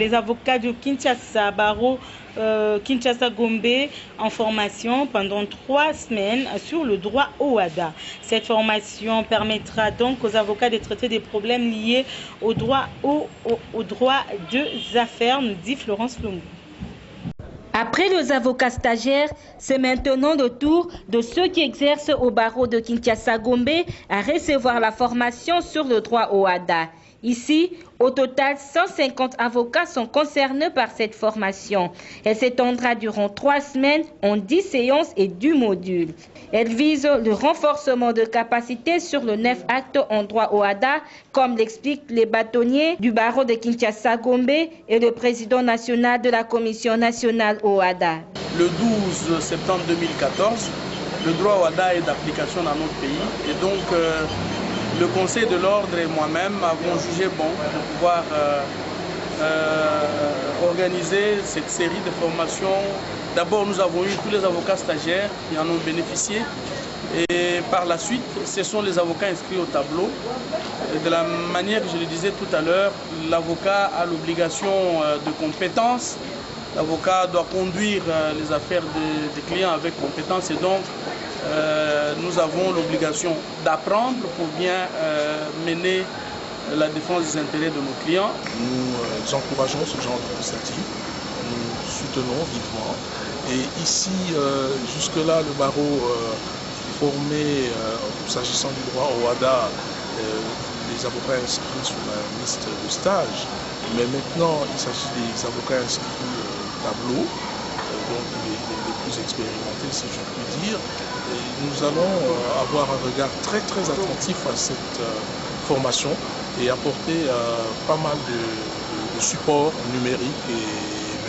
les avocats de Kinshasa, barreau Kinshasa-Gombe en formation pendant 3 semaines sur le droit au WADA. Cette formation permettra donc aux avocats de traiter des problèmes liés au droit des affaires, nous dit Florence Lungu. Après les avocats stagiaires, c'est maintenant le tour de ceux qui exercent au barreau de Kinshasa-Gombe à recevoir la formation sur le droit au WADA. Ici, au total, 150 avocats sont concernés par cette formation. Elle s'étendra durant 3 semaines en 10 séances et 2 modules. Elle vise le renforcement de capacités sur le 9 actes en droit au WADA, comme l'expliquent les bâtonniers du barreau de Kinshasa-Gombe et le président national de la Commission nationale au WADA. Le 12 septembre 2014, le droit au WADA est d'application dans notre pays et donc le Conseil de l'ordre et moi-même avons jugé bon de pouvoir organiser cette série de formations. D'abord, nous avons eu tous les avocats stagiaires qui en ont bénéficié et par la suite, ce sont les avocats inscrits au tableau. Et de la manière que je le disais tout à l'heure, l'avocat a l'obligation de compétence. L'avocat doit conduire les affaires des clients avec compétence et donc nous avons l'obligation d'apprendre pour bien mener la défense des intérêts de nos clients. Nous encourageons ce genre d'initiative, nous soutenons vivement. Et ici, jusque-là, le barreau formé, s'agissant du droit au WADA, les avocats inscrits sur la liste de stage. Mais maintenant, il s'agit des avocats inscrits au tableau, donc les plus expérimentés, si je puis dire. Et nous allons avoir un regard très attentif à cette formation et apporter pas mal de supports numériques et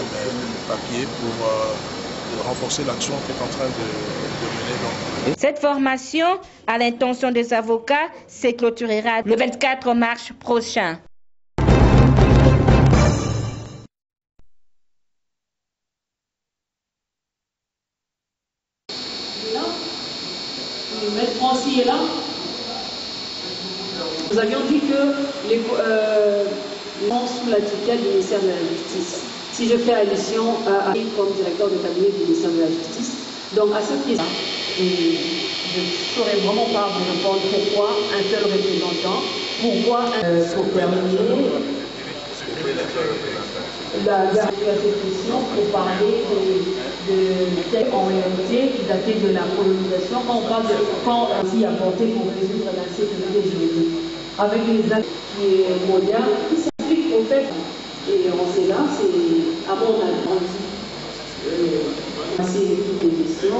même papier pour renforcer l'action qu'est en train de mener dans. Cette formation, à l'intention des avocats, se clôturera le 24 mars prochain. Maître Francis est là. Nous avions dit que les sous la tutelle du ministère de la Justice. Si je fais allusion à comme directeur de cabinet du ministère de la Justice, donc à ce qui est là, je ne saurais vraiment pas vous répondre pourquoi un tel représentant, pourquoi pour terminer la question pour parler de textes en réalité qui datait de la colonisation, quand on parle de quand on s'y apporté pour résoudre l'insécurité juridique, avec les actes qui est mondial, qui s'appliquent au fait. Et on sait là, c'est à mon avis, c'est toutes les questions.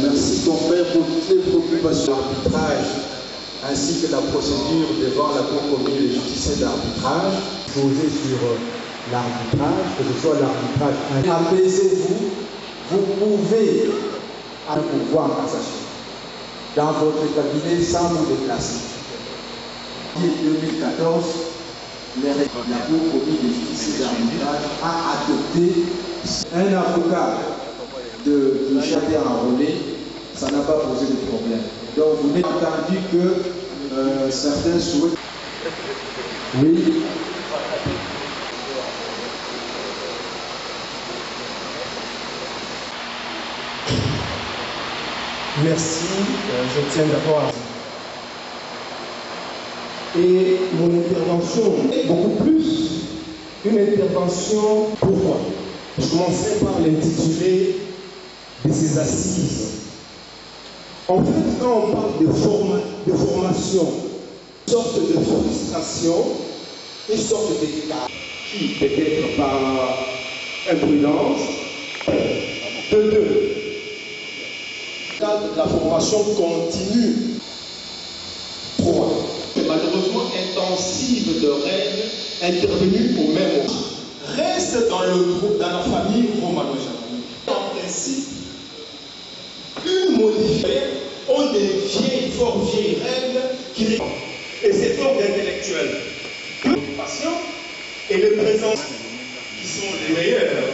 Merci confrère pour toutes les préoccupations d'arbitrage ainsi que la procédure devant la Cour commune de justice et d'arbitrage posée sur l'arbitrage, que ce soit l'arbitrage. Apaisez-vous, vous pouvez à pouvoir en cassation dans votre cabinet sans vous déplacer. En 2014, la Cour commune de justice et d'arbitrage a adopté un avocat de châter enrôlé, ça n'a pas posé de problème. Donc vous n'avez entendu que certains souhaitent. Oui. Merci, je tiens d'abord à... Et mon intervention est beaucoup plus une intervention pourquoi. Je commencerai par l'intituler de ces assises. En fait, quand on parle de formation, une sorte de frustration, une sorte d'écart qui peut-être par imprudence, de deux. La formation continue. 3. Malheureusement intensive de règles intervenues au même moment. Reste dans le groupe, dans la famille romano-germanique. En principe, une modifiée ont des vieilles, fort vieilles règles qui et c'est fort intellectuel. Patients et les présents qui sont les meilleurs.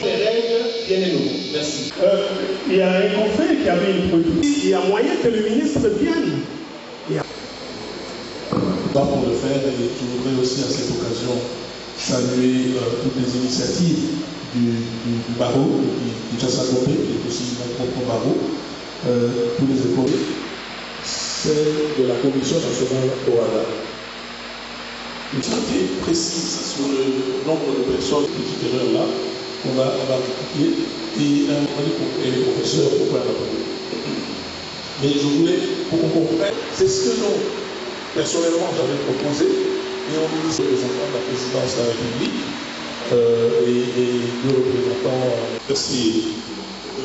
Les règles viennent nous. Merci. Il y a un confrère qui avait introduit. Il y a moyen que le ministre vienne. Pas pour le faire, et je voudrais aussi à cette occasion saluer toutes les initiatives du barreau, du Kinshasa-Gombe, qui est aussi notre propre barreau, tous les écoles, celle de la Commission nationale OADA. Une quantité précise sur le nombre de personnes, petite erreur là, on va rectifier, et les professeurs pour faire la première. Mais je voulais, pour qu'on comprenne, c'est ce que nous, personnellement, j'avais proposé, et au ministre des Enfants de la Présidence de la République, et deux représentants. Merci.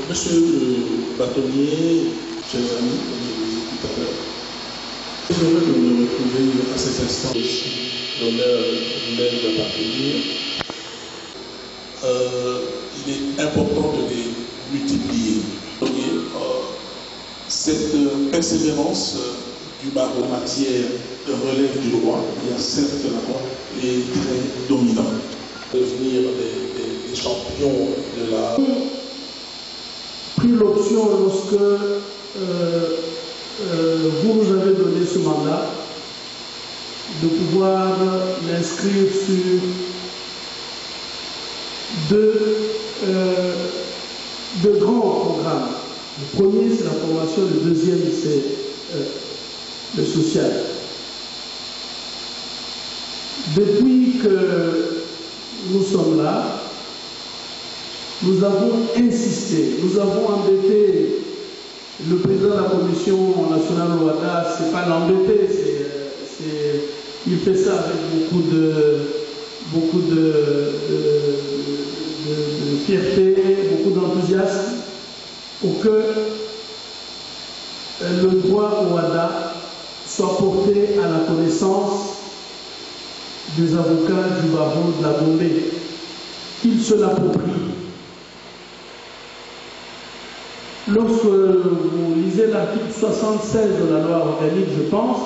Monsieur le bâtonnier, chers amis, comme je vous ai dit tout à l'heure, je voudrais que vous me retrouviez à cet instant ici, l'honneur même d'appartenir. Il est important de les multiplier. Cette persévérance du barreau en matière de relève du droit, il y a certes la loi est très dominante. Devenir des champions de la... Pris l'option lorsque vous nous avez donné ce mandat de pouvoir l'inscrire sur deux grands programmes. Le premier, c'est la formation, le deuxième, c'est le social. Depuis que nous sommes là, nous avons insisté, nous avons embêté le président de la Commission nationale OADA, c'est pas l'embêter, il fait ça avec beaucoup de fierté, beaucoup d'enthousiasme, pour que le droit OADA soit porté à la connaissance des avocats du barreau de la Gombe, qu'ils se l'approprient. Lorsque vous lisez l'article 76 de la loi organique, je pense,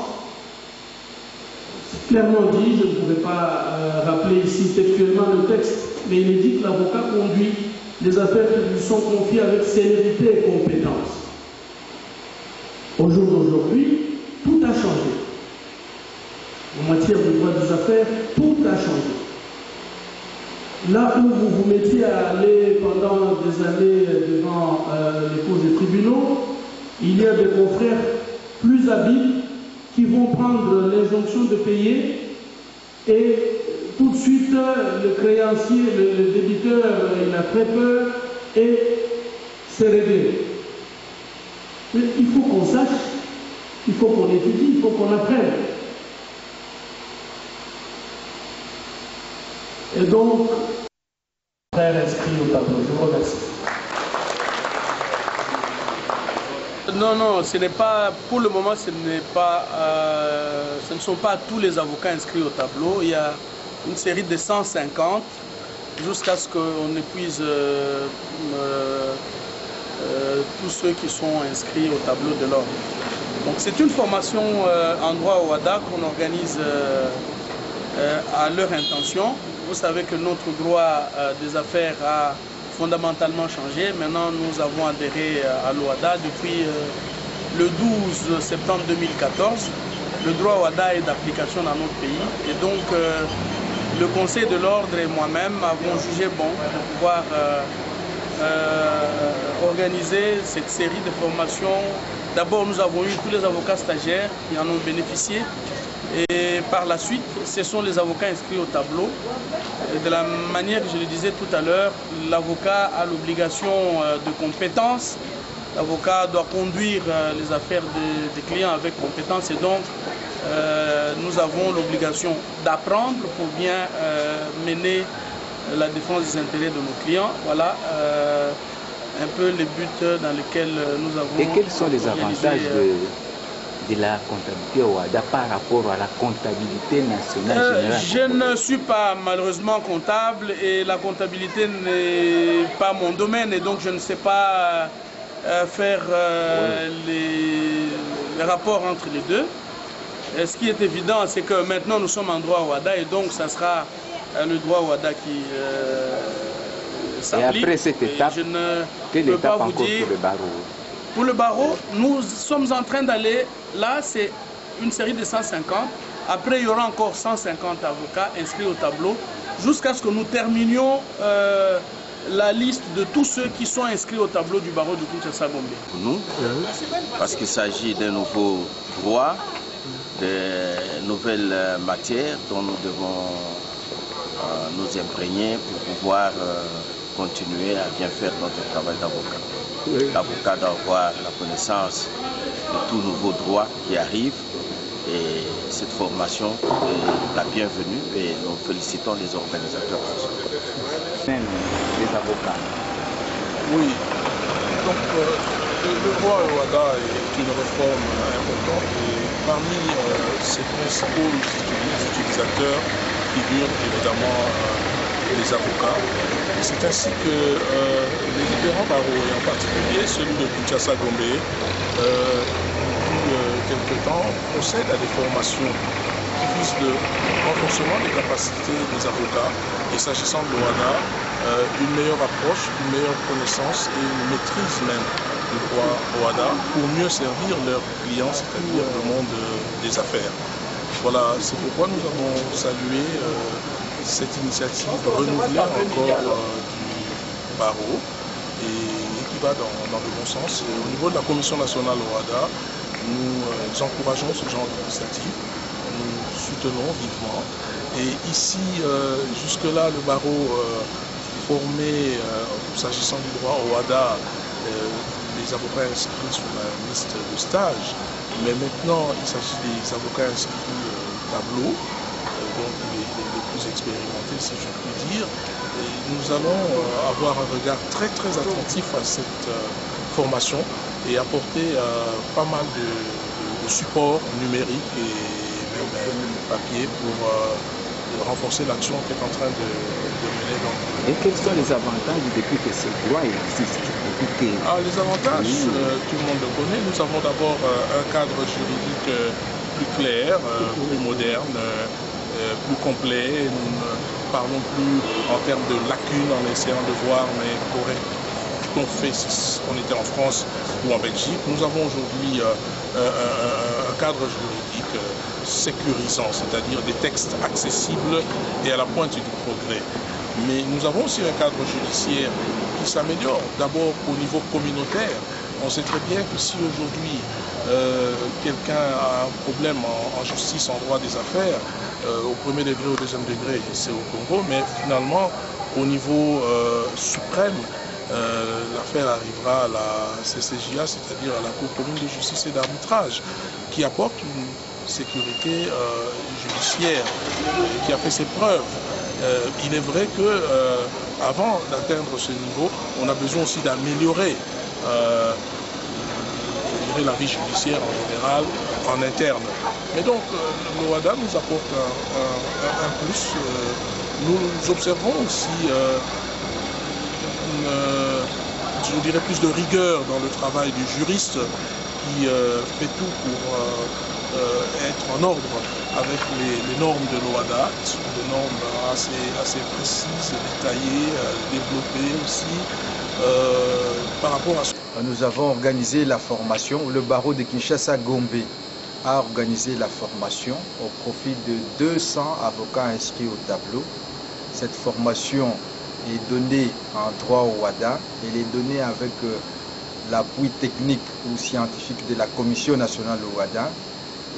c'est clairement dit, je ne pourrais pas rappeler ici textuellement le texte, mais il est dit que l'avocat conduit les affaires qui lui sont confiées avec célérité et compétence. Au jour d'aujourd'hui, tout a changé. En matière de droit des affaires, tout a changé. Là où vous vous mettiez à aller pendant des années devant les causes des tribunaux, il y a des confrères plus habiles qui vont prendre l'injonction de payer et tout de suite le créancier, le débiteur, il a très peur et c'est réglé. Mais il faut qu'on sache, il faut qu'on étudie, il faut qu'on apprenne. Et donc, inscrit au tableau. Je vous remercie. Non, ce n'est pas, pour le moment, ce ne sont pas tous les avocats inscrits au tableau. Il y a une série de 150 jusqu'à ce qu'on épuise tous ceux qui sont inscrits au tableau de l'ordre. Donc c'est une formation en droit OADA qu'on organise à leur intention. Vous savez que notre droit des affaires a fondamentalement changé. Maintenant, nous avons adhéré à l'OADA depuis le 12 septembre 2014. Le droit OADA est d'application dans notre pays. Et donc, le Conseil de l'ordre et moi-même avons jugé bon de pouvoir organiser cette série de formations. D'abord, nous avons eu tous les avocats stagiaires qui en ont bénéficié. Et par la suite, ce sont les avocats inscrits au tableau. De la manière que je le disais tout à l'heure, l'avocat a l'obligation de compétence. L'avocat doit conduire les affaires des clients avec compétence et donc nous avons l'obligation d'apprendre pour bien mener la défense des intérêts de nos clients. Voilà un peu les buts dans lesquels nous avons... Et quels sont les avantages de la comptabilité OADA par rapport à la comptabilité nationale générale? Je ne suis pas malheureusement comptable et la comptabilité n'est pas mon domaine et donc je ne sais pas faire les rapports entre les deux. Et ce qui est évident, c'est que maintenant nous sommes en droit OADA et donc ça sera le droit OADA qui s'applique. Et après cette étape, quelle étape encore pour le barreau? Pour le barreau, nous sommes en train d'aller, là c'est une série de 150, Après, il y aura encore 150 avocats inscrits au tableau jusqu'à ce que nous terminions la liste de tous ceux qui sont inscrits au tableau du barreau de Kinshasa-Gombe. Pour nous, parce qu'il s'agit d'un nouveau droit, de nouvelles matières dont nous devons nous imprégner pour pouvoir continuer à bien faire notre travail d'avocat. L'avocat doit avoir la connaissance de tout nouveau droit qui arrive et cette formation est la bienvenue et nous félicitons les organisateurs. Même les avocats. Oui, donc le droit au WADA est une réforme importante et parmi ses principaux utilisateurs figurent évidemment les avocats. C'est ainsi que les différents barreaux, et en particulier celui de Kinshasa-Gombe, depuis quelque temps, procèdent à des formations qui visent le renforcement des capacités des avocats et s'agissant de l'OADA, une meilleure approche, une meilleure connaissance et une maîtrise même du droit OADA pour mieux servir leurs clients, c'est-à-dire le monde des affaires. Voilà, c'est pourquoi nous avons salué cette initiative renouvelée encore du barreau et qui va dans le bon sens. Au niveau de la Commission nationale OADA, nous encourageons ce genre d'initiative, nous soutenons vivement. Et ici, jusque-là, le barreau formé, s'agissant du droit OADA, les avocats inscrits sur la liste de stage, mais maintenant il s'agit des avocats inscrits au tableau, donc les plus expérimentés si je puis dire. Et nous allons avoir un regard très attentif à cette formation et apporter pas mal de supports numériques et même papier pour renforcer l'action qui est en train de mener dans le pays. Et quels sont les avantages depuis que ce droit existe? Les avantages, tout le monde le connaît. Nous avons d'abord un cadre juridique plus clair, plus moderne, plus complet. Nous ne parlons plus en termes de lacunes en essayant de voir, mais qu'on fait si on était en France ou en Belgique. Nous avons aujourd'hui un cadre juridique sécurisant, c'est-à-dire des textes accessibles et à la pointe du progrès. Mais nous avons aussi un cadre judiciaire qui s'améliore, d'abord au niveau communautaire. On sait très bien que si aujourd'hui quelqu'un a un problème en justice, en droit des affaires, au premier degré, au deuxième degré, c'est au Congo, mais finalement au niveau suprême, l'affaire arrivera à la CCJA, c'est-à-dire à la Cour commune de justice et d'arbitrage, qui apporte une sécurité judiciaire, qui a fait ses preuves. Il est vrai qu'avant d'atteindre ce niveau, on a besoin aussi d'améliorer la vie judiciaire en général, en interne. Mais donc, l'OADA nous apporte un plus. Nous observons aussi je dirais plus de rigueur dans le travail du juriste qui fait tout pour être en ordre avec les normes de l'OADA, qui sont des normes assez précises, détaillées, développées aussi par rapport à ce. Nous avons organisé la formation, le barreau de Kinshasa-Gombe a organisé la formation au profit de 200 avocats inscrits au tableau. Cette formation est donnée en droit OADA. Elle est donnée avec l'appui technique ou scientifique de la Commission nationale OADA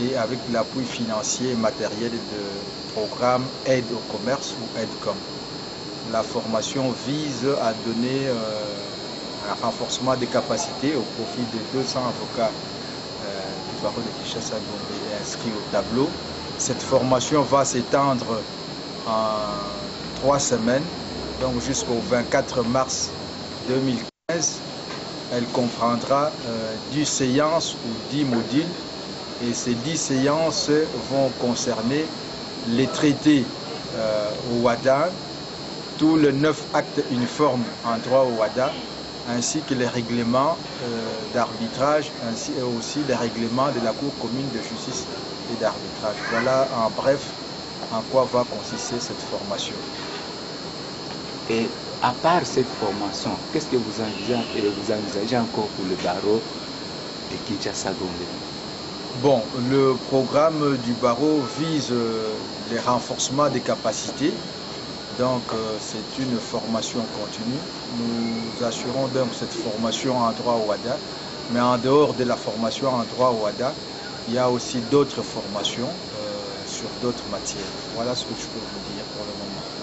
et avec l'appui financier et matériel de programme Aide au commerce ou AIDECOM. La formation vise à donner un renforcement des capacités au profit de 200 avocats du barreau de Kinshasa-Gombe inscrits au tableau. Cette formation va s'étendre en 3 semaines, donc jusqu'au 24 mars 2015. Elle comprendra 10 séances ou 10 modules et ces 10 séances vont concerner les traités OADA, tous les 9 actes uniformes en droit OADA, ainsi que les règlements d'arbitrage, ainsi et aussi les règlements de la Cour commune de justice et d'arbitrage. Voilà en bref en quoi va consister cette formation. Et à part cette formation, qu'est-ce que vous envisagez encore pour le barreau de Kinshasa-Gombe? Bon, le programme du barreau vise les renforcements des capacités. Donc, c'est une formation continue. Nous assurons donc cette formation en droit WADA. Mais en dehors de la formation en droit WADA, il y a aussi d'autres formations sur d'autres matières. Voilà ce que je peux vous dire pour le moment.